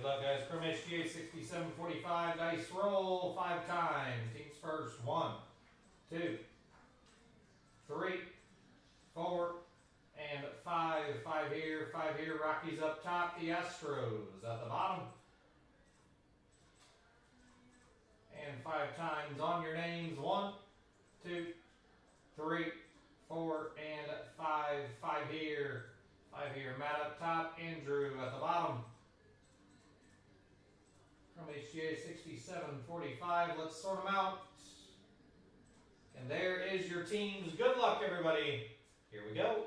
luck, guys. Chrome HTA 6745. Dice roll 5 times. Teams first. 1, 2, 3, 4, and 5. 5 here. 5 here. Rockies up top. The Astros at the bottom. And 5 times on your names. 1, 2, 3, 4, and 5. 5 here. 5 here. Matt up top. Andrew at the bottom. From HTA 6745. Let's sort them out. And there is your teams. Good luck, everybody. Here we go.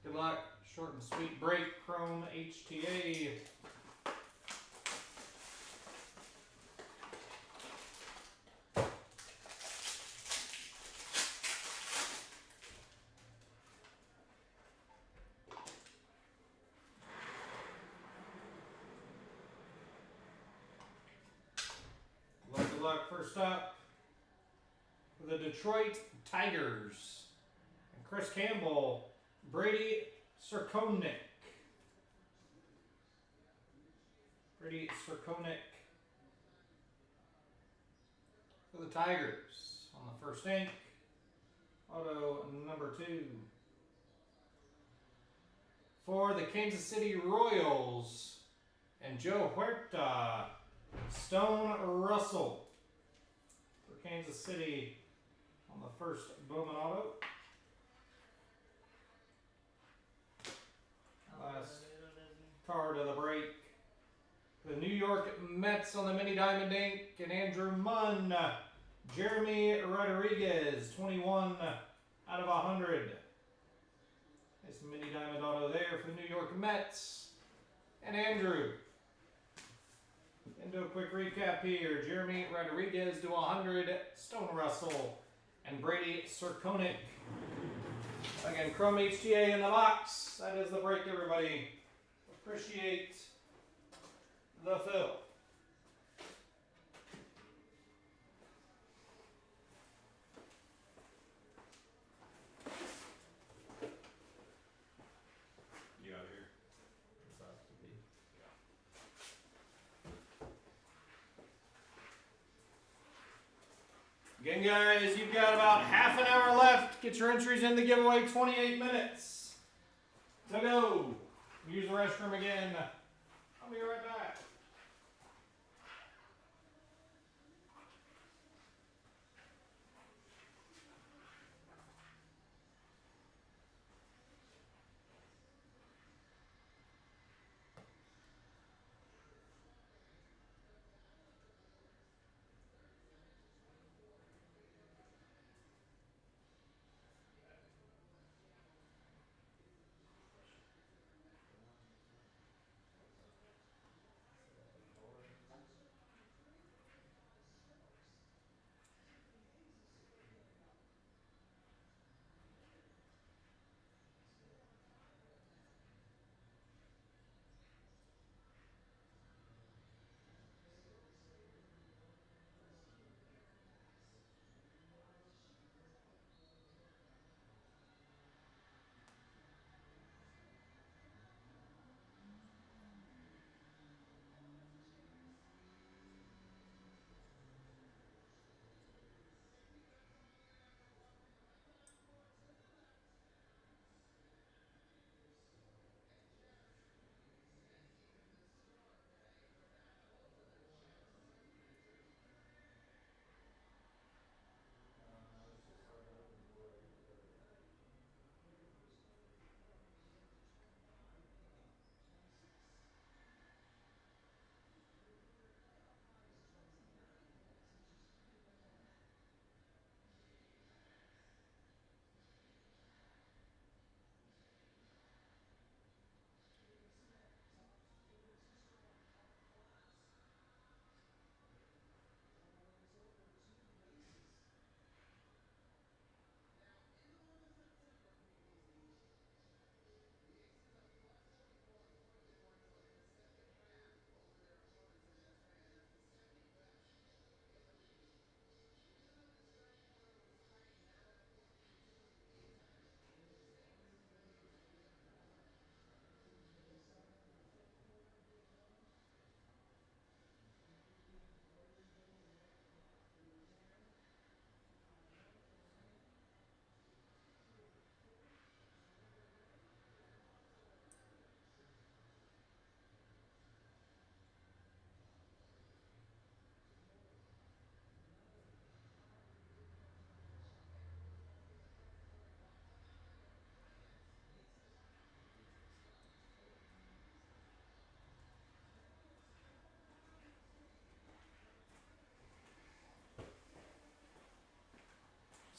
Good luck. Short and sweet break. Chrome HTA. Good luck. First up, the Detroit Tigers. And Chris Campbell, Brady Circonic. Brady Circonic for the Tigers on the first ink. Auto number 2. For the Kansas City Royals and Joe Huerta, Stone Russell for Kansas City on the first Bowman auto. Last card of the break. The New York Mets on the mini diamond ink, and Andrew Munn, Jeremy Rodriguez, 21 out of 100. Nice mini diamond auto there for the New York Mets. And Andrew. Into a quick recap here. Jeremy Rodriguez to 100, Stone Russell, and Brady Circonic. Again, Chrome HTA in the box. That is the break, everybody. Appreciate the fill. You out of here? Again, guys, you've got about half an hour left. Get your entries in the giveaway. 28 minutes to go. Use the restroom again. I'll be right back.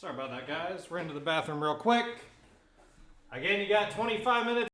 Sorry about that, guys. Ran to the bathroom real quick. Again, you got 25 minutes.